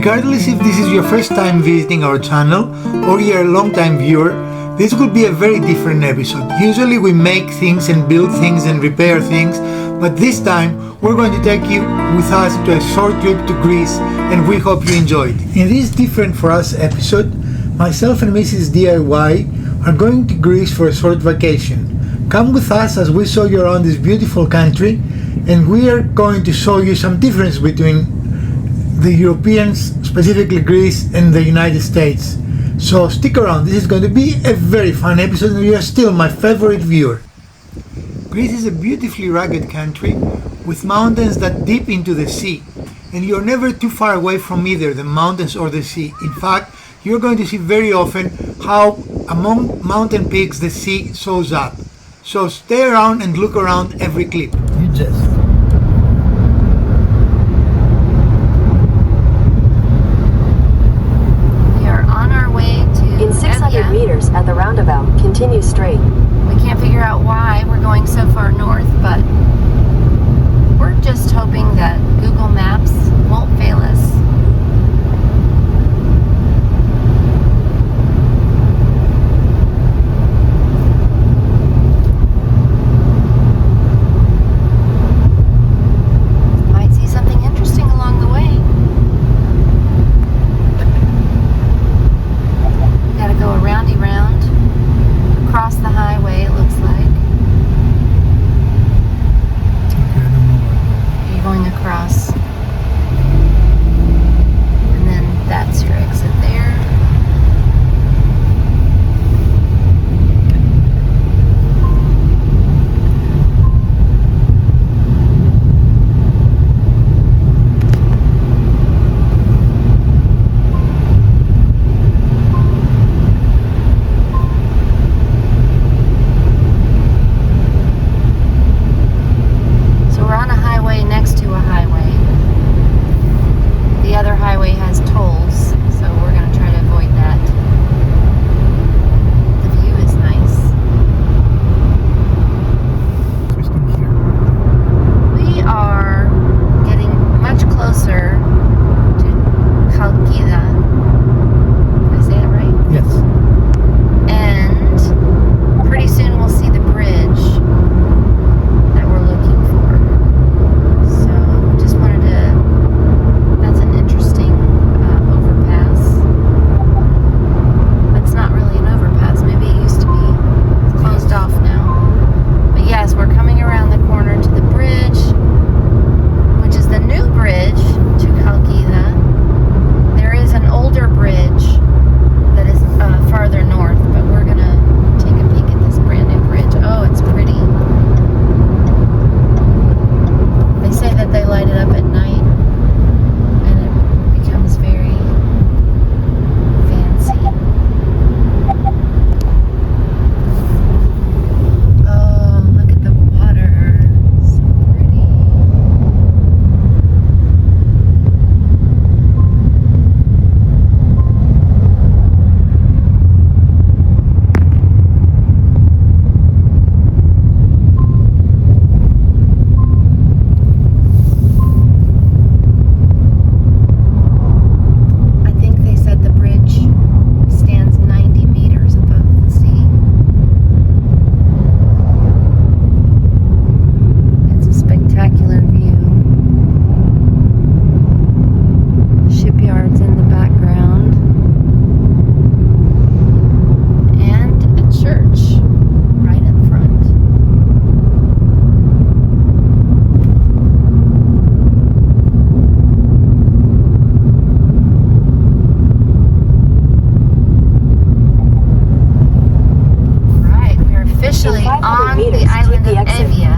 Regardless if this is your first time visiting our channel or you're a long-time viewer, this will be a very different episode. Usually we make things and build things and repair things, but this time we're going to take you with us to a short trip to Greece, and we hope you enjoyed. In this different for us episode, myself and Mrs. DIY are going to Greece for a short vacation. Come with us as we show you around this beautiful country, and we are going to show you some difference between the Europeans, specifically Greece, and the United States. So stick around, this is going to be a very fun episode and you are still my favorite viewer. Greece is a beautifully rugged country with mountains that dip into the sea, and you're never too far away from either the mountains or the sea. In fact, you're going to see very often how among mountain peaks the sea shows up. So stay around and look around every clip. You just meters at the roundabout, continue straight. We can't figure out why we're going so far north, but we're just hoping that Google Maps won't fail us. Might see something interesting along the way. Gotta go aroundy round, across the highway it looks like. Okay, I don't know where. Are you going across? officially In 500 on meters, the island take of the exit. Evia.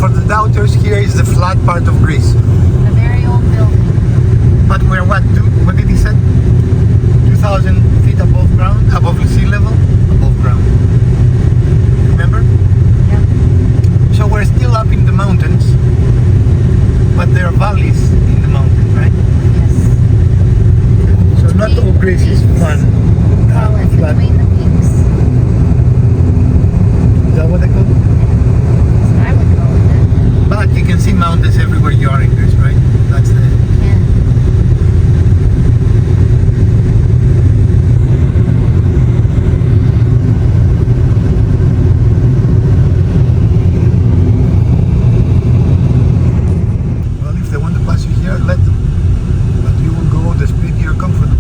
For the doubters, here is the flat part of Greece. A very old building. But we're what did he say? 2,000 feet above ground, above the sea level, above ground. Remember? Yeah. So we're still up in the mountains, but there are valleys in the mountains, right? Yes. So not all Greece is fun. Call it Flat. between the peaks. Is that what they call it? That's what I would call it. But you can see mountains everywhere you are in Greece, right? That's the... Yeah. Well, if they want to pass you here, let them. But you will go the speed you're comfortable.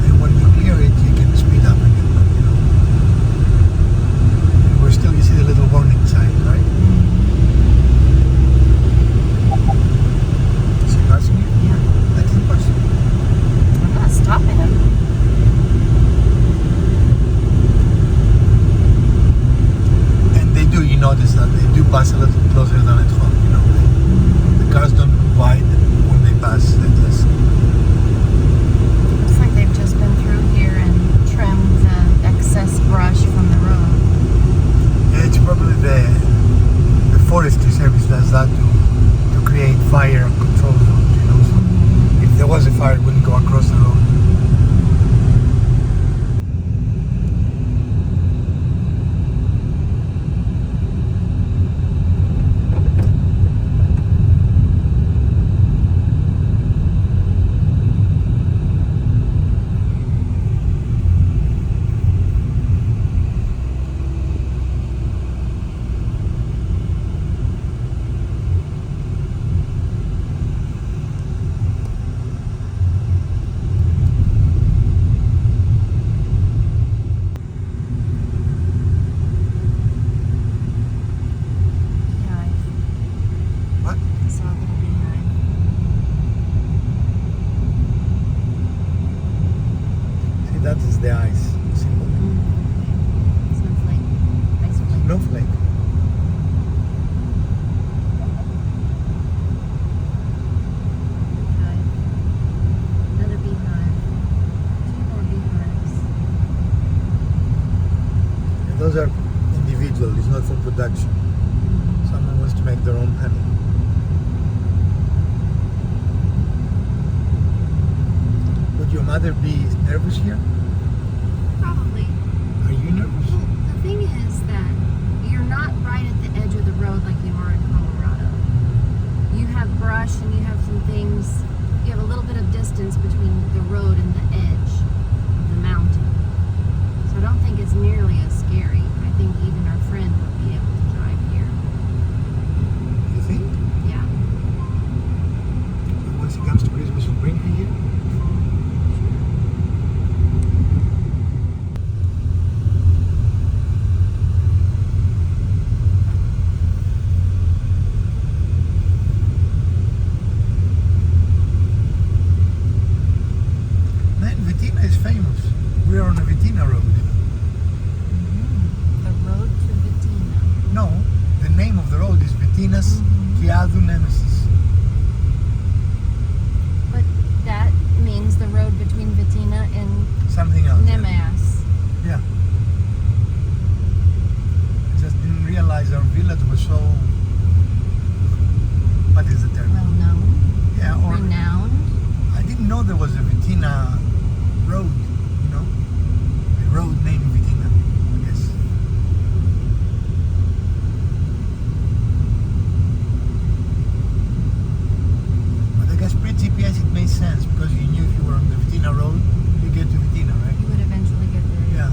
And when you clear it, you can speed up again. You know. And we're still, you see the little warning sign, right? Is he passing you? Yeah. Let him pass you. I'm not stopping him. And they do, you notice that they do pass a little closer than at home, you know. The cars don't move wide when they pass, they just... Looks like they've just been through here and trimmed the excess brush from the road. Yeah, it's probably the forestry service does that to create fire control zones, you know. So if there was a fire, it wouldn't go across the road. What? I saw a little beehive. See, that is the ice symbol. Snowflake. Ice flake. Snowflake. Beehive. Another beehive. Two more beehives. And those are individual, it's not for production. Someone wants to make their own honey. Would your mother be nervous here? Probably. Are you nervous? Well, the thing is that you're not right at the edge of the road like you are in Colorado. You have brush and you have some things. You have a little bit of distance between the road and the edge of the mountain. So I don't think it's nearly as scary. I think even our friend would be able to drive here. You think? Yeah. And once it comes to Christmas, we'll bring her here? Man, Vitina is famous. We're on a Vitina road. The road to Vitina. No, the name of the road is Vitinas Kiadu Nemesis. But that means the road between Vitina and Something else. yeah. Nemeas. Yeah. I just didn't realize our village was so. What is the term? Well known, Yeah, or renowned. I didn't know there was a Vitina road, you know? A road named Vitina, I guess. But I guess pre-GPS it made sense because you knew if you were on the Vitina road, you get to Vitina, right? You would eventually get there. Yeah.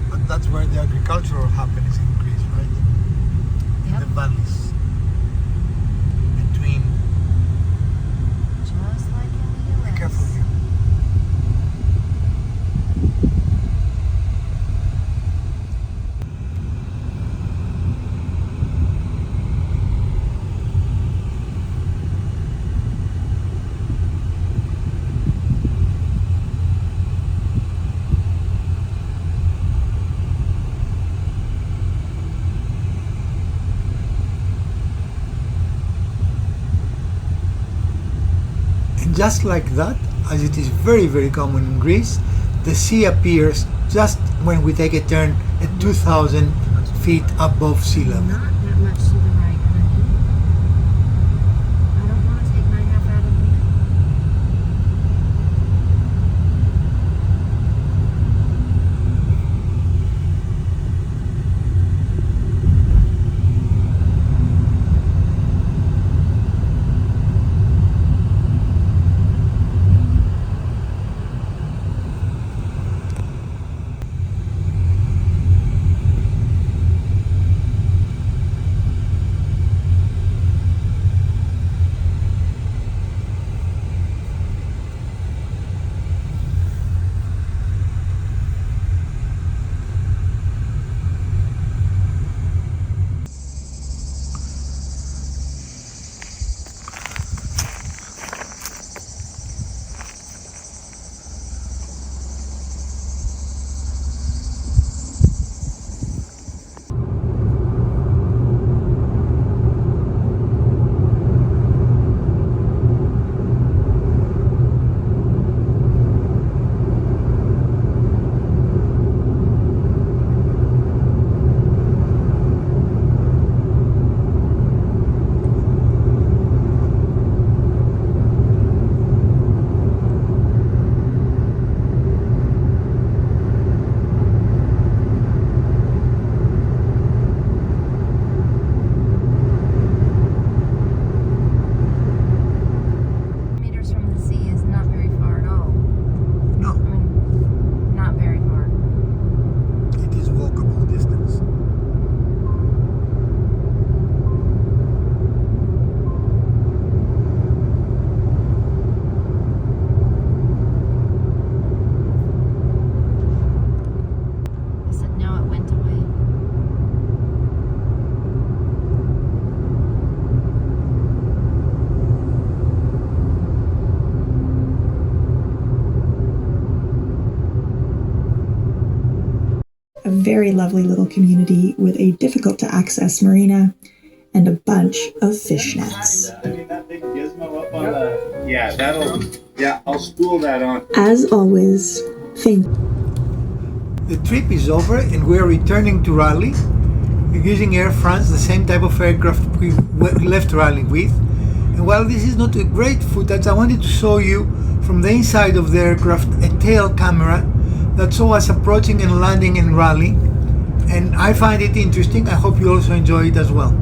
But that's where the agricultural happenings in Greece, right? In Yep. the valleys. Between. Just like in the US. Be careful here. And just like that, as it is very, very common in Greece, the sea appears just when we take a turn at 2,000 feet above sea level. Not that much to the right, honey. I don't want to take my half out of here. a very lovely little community with a difficult to access marina and a bunch of fishnets. That big gizmo up on the... Yeah, I'll spool that on. As always, thank you. The trip is over and we are returning to Raleigh. We're using Air France, the same type of aircraft we left Raleigh with. And while this is not a great footage, I wanted to show you from the inside of the aircraft a tail camera that saw us approaching and landing in Raleigh. And I find it interesting. I hope you also enjoy it as well.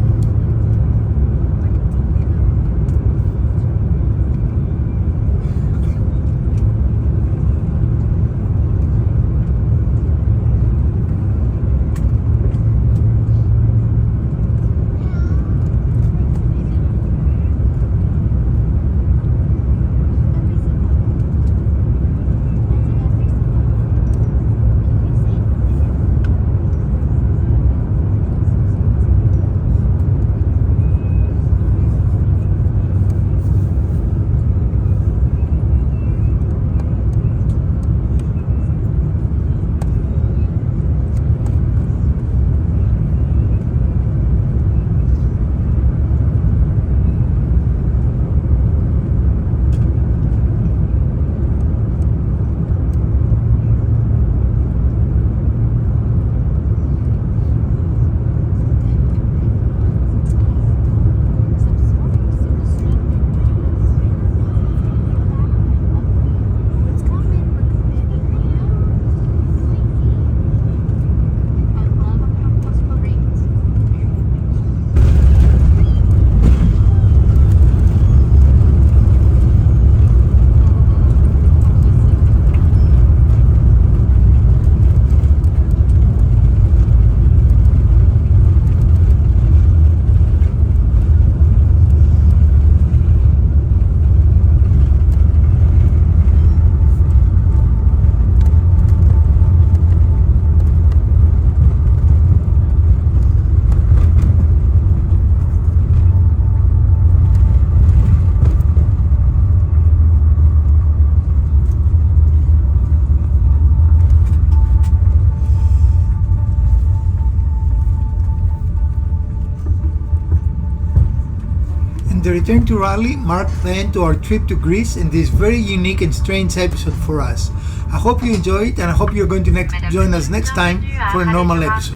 The return to Raleigh marked the end to our trip to Greece and this very unique and strange episode for us. I hope you enjoyed and I hope you're going to join us next time for a normal episode.